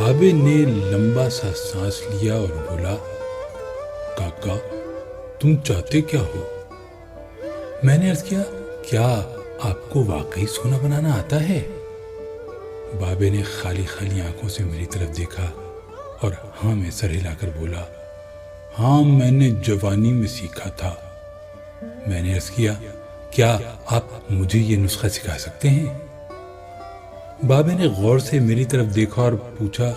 بابے نے لمبا سا سانس لیا اور بولا، کاکا تم چاہتے کیا ہو؟ میں نے عرض کیا، کیا آپ کو واقعی سونا بنانا آتا ہے؟ بابے نے خالی خالی آنکھوں سے میری طرف دیکھا اور ہاں میں سر ہلا کر بولا، ہاں میں نے جوانی میں سیکھا تھا۔ میں نے عرض کیا، کیا آپ مجھے یہ نسخہ سکھا سکتے ہیں؟ بابے نے غور سے میری طرف دیکھا اور پوچھا،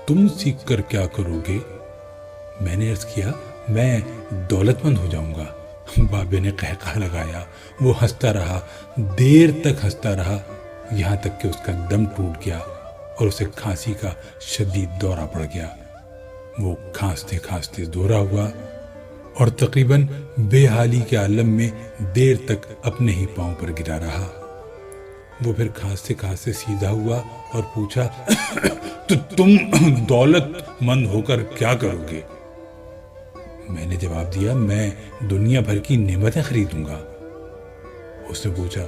تم سیکھ کر کیا کرو گے؟ میں نے عرض کیا، میں دولت مند ہو جاؤں گا۔ بابے نے قہقہ لگایا، وہ ہنستا رہا، دیر تک ہنستا رہا، یہاں تک کہ اس کا دم ٹوٹ گیا اور اسے کھانسی کا شدید دورہ پڑ گیا۔ وہ کھانستے کھانستے دورہ ہوا اور تقریباً بے حالی کے عالم میں دیر تک اپنے ہی پاؤں پر گرا رہا۔ وہ پھر کھانستے کھانستے سیدھا ہوا اور پوچھا، تو تم دولت مند ہو کر کیا کرو گے؟ میں نے جواب دیا، میں دنیا بھر کی نعمتیں خریدوں گا۔ اس نے پوچھا،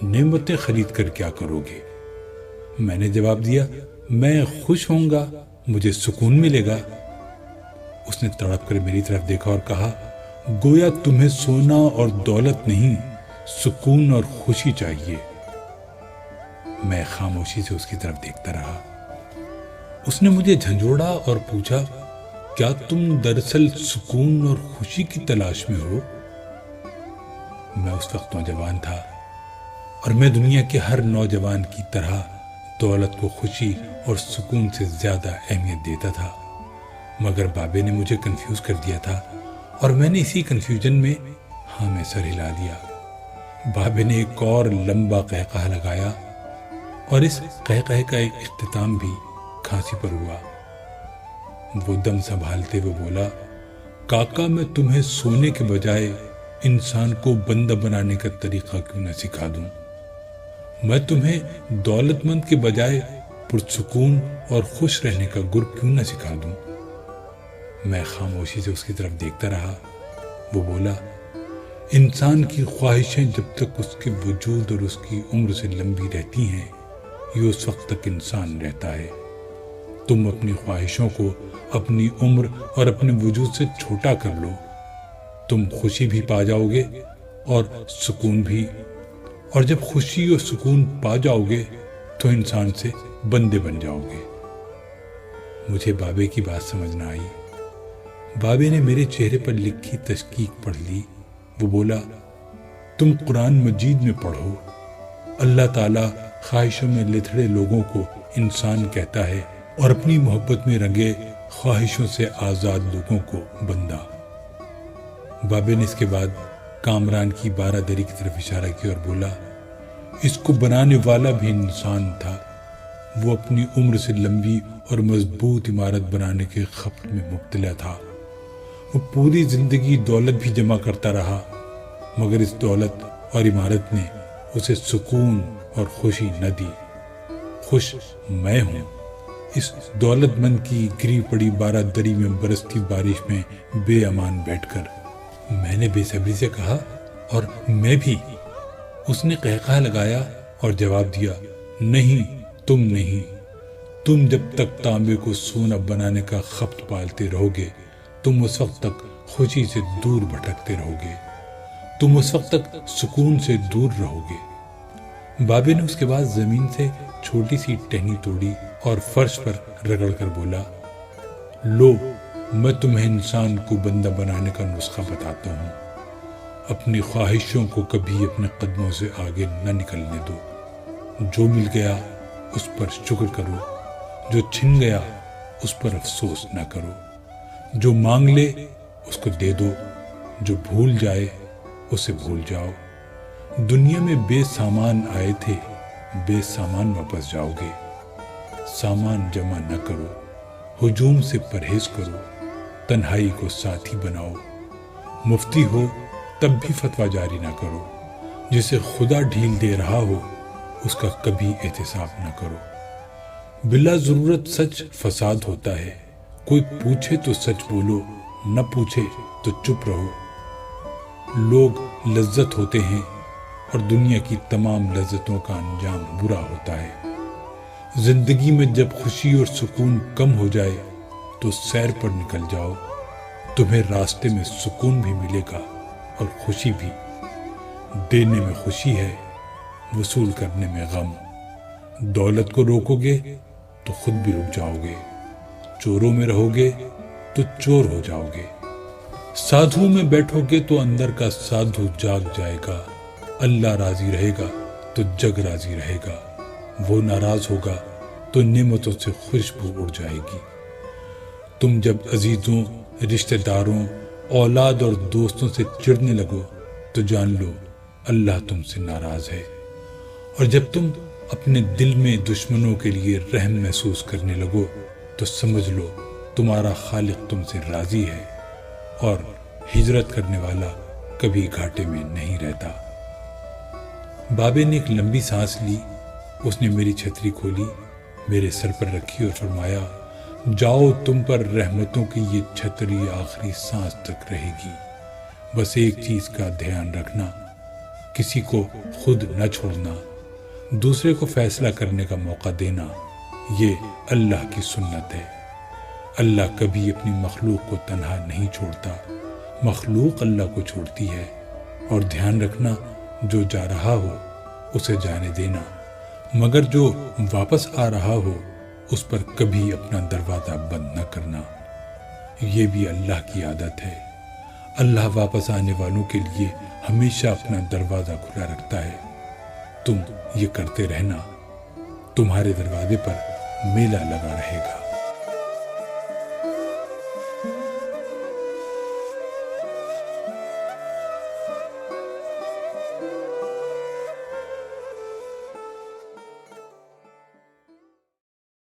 نعمتیں خرید کر کیا کرو گے؟ میں نے جواب دیا، میں خوش ہوں گا، مجھے سکون ملے گا۔ اس نے تڑپ کر میری طرف دیکھا اور کہا، گویا تمہیں سونا اور دولت نہیں، سکون اور خوشی چاہیے۔ میں خاموشی سے اس کی طرف دیکھتا رہا۔ اس نے مجھے جھنجھوڑا اور پوچھا، کیا تم دراصل سکون اور خوشی کی تلاش میں ہو؟ میں اس وقت نوجوان تھا اور میں دنیا کے ہر نوجوان کی طرح دولت کو خوشی اور سکون سے زیادہ اہمیت دیتا تھا، مگر بابے نے مجھے کنفیوز کر دیا تھا اور میں نے اسی کنفیوژن میں ہاں میں سر ہلا دیا۔ بابے نے ایک اور لمبا قہقہ لگایا اور اس قہقہ کا ایک اختتام بھی کھانسی پر ہوا۔ وہ دم سنبھالتے ہوئے بولا، کاکا میں تمہیں سونے کے بجائے انسان کو بندہ بنانے کا طریقہ کیوں نہ سکھا دوں؟ میں تمہیں دولت مند کے بجائے پرسکون اور خوش رہنے کا گر کیوں نہ سکھا دوں؟ میں خاموشی سے اس کی طرف دیکھتا رہا۔ وہ بولا، انسان کی خواہشیں جب تک اس کے وجود اور اس کی عمر سے لمبی رہتی ہیں، یہ اس وقت تک انسان رہتا ہے۔ تم اپنی خواہشوں کو اپنی عمر اور اپنے وجود سے چھوٹا کر لو، تم خوشی بھی پا جاؤ گے اور سکون بھی، اور جب خوشی اور سکون پا جاؤ گے تو انسان سے بندے بن جاؤ گے۔ مجھے بابے کی بات سمجھ نہ آئی۔ بابے نے میرے چہرے پر لکھی تشکیق پڑھ لی۔ وہ بولا، تم قرآن مجید میں پڑھو، اللہ تعالیٰ خواہشوں میں لتھڑے لوگوں کو انسان کہتا ہے اور اپنی محبت میں رنگے خواہشوں سے آزاد لوگوں کو بندہ۔ بابے نے اس کے بعد کامران کی بارہ دری کی طرف اشارہ کیا اور بولا، اس کو بنانے والا بھی انسان تھا، وہ اپنی عمر سے لمبی اور مضبوط عمارت بنانے کے خبر میں مبتلا تھا۔ وہ پوری زندگی دولت بھی جمع کرتا رہا، مگر اس دولت اور عمارت نے اسے سکون اور خوشی نہ دی۔ خوش میں ہوں اس دولت مند کی گری پڑی بارہ دری میں برستی بارش میں بے امان بیٹھ کر۔ میں نے بے صبری سے کہا، اور میں بھی۔ اس نے قہقہ لگایا اور جواب دیا، نہیں تم نہیں، تم جب تک تانبے کو سونا بنانے کا خبت پالتے رہو گے، تم اس وقت تک خوشی سے دور بھٹکتے رہو گے، تم اس وقت تک سکون سے دور رہو گے۔ بابے نے اس کے بعد زمین سے چھوٹی سی ٹہنی توڑی اور فرش پر رگڑ کر بولا، لو میں تمہیں انسان کو بندہ بنانے کا نسخہ بتاتا ہوں۔ اپنی خواہشوں کو کبھی اپنے قدموں سے آگے نہ نکلنے دو۔ جو مل گیا اس پر شکر کرو، جو چھن گیا اس پر افسوس نہ کرو۔ جو مانگ لے اس کو دے دو، جو بھول جائے اسے بھول جاؤ۔ دنیا میں بے سامان آئے تھے، بے سامان واپس جاؤ گے۔ سامان جمع نہ کرو، ہجوم سے پرہیز کرو، تنہائی کو ساتھی بناؤ۔ مفتی ہو تب بھی فتویٰ جاری نہ کرو، جسے خدا ڈھیل دے رہا ہو اس کا کبھی احتساب نہ کرو۔ بلا ضرورت سچ فساد ہوتا ہے، کوئی پوچھے تو سچ بولو، نہ پوچھے تو چپ رہو۔ لوگ لذت ہوتے ہیں اور دنیا کی تمام لذتوں کا انجام برا ہوتا ہے۔ زندگی میں جب خوشی اور سکون کم ہو جائے تو سیر پر نکل جاؤ، تمہیں راستے میں سکون بھی ملے گا اور خوشی بھی۔ دینے میں خوشی ہے، وصول کرنے میں غم۔ دولت کو روکو گے تو خود بھی رک جاؤ گے، چوروں میں رہو گے تو چور ہو جاؤ گے۔ سادھو میں بیٹھو گے تو اندر کا سادھو جاگ جائے گا، اللہ راضی رہے گا تو جگ راضی رہے گا، وہ ناراض ہوگا تو نعمتوں سے خوشبو اڑ جائے گی۔ تم جب عزیزوں، رشتہ داروں، اولاد اور دوستوں سے چڑھنے لگو تو جان لو اللہ تم سے ناراض ہے، اور جب تم اپنے دل میں دشمنوں کے لیے رحم محسوس کرنے لگو تو سمجھ لو تمہارا خالق تم سے راضی ہے، اور ہجرت کرنے والا کبھی گھاٹے میں نہیں رہتا۔ بابے نے ایک لمبی سانس لی، اس نے میری چھتری کھولی، میرے سر پر رکھی اور فرمایا، جاؤ، تم پر رحمتوں کی یہ چھتری آخری سانس تک رہے گی، بس ایک چیز کا دھیان رکھنا، کسی کو خود نہ چھوڑنا، دوسرے کو فیصلہ کرنے کا موقع دینا، یہ اللہ کی سنت ہے۔ اللہ کبھی اپنی مخلوق کو تنہا نہیں چھوڑتا، مخلوق اللہ کو چھوڑتی ہے، اور دھیان رکھنا، جو جا رہا ہو اسے جانے دینا، مگر جو واپس آ رہا ہو اس پر کبھی اپنا دروازہ بند نہ کرنا، یہ بھی اللہ کی عادت ہے۔ اللہ واپس آنے والوں کے لیے ہمیشہ اپنا دروازہ کھلا رکھتا ہے۔ تم یہ کرتے رہنا، تمہارے دروازے پر میلہ لگا رہے گا۔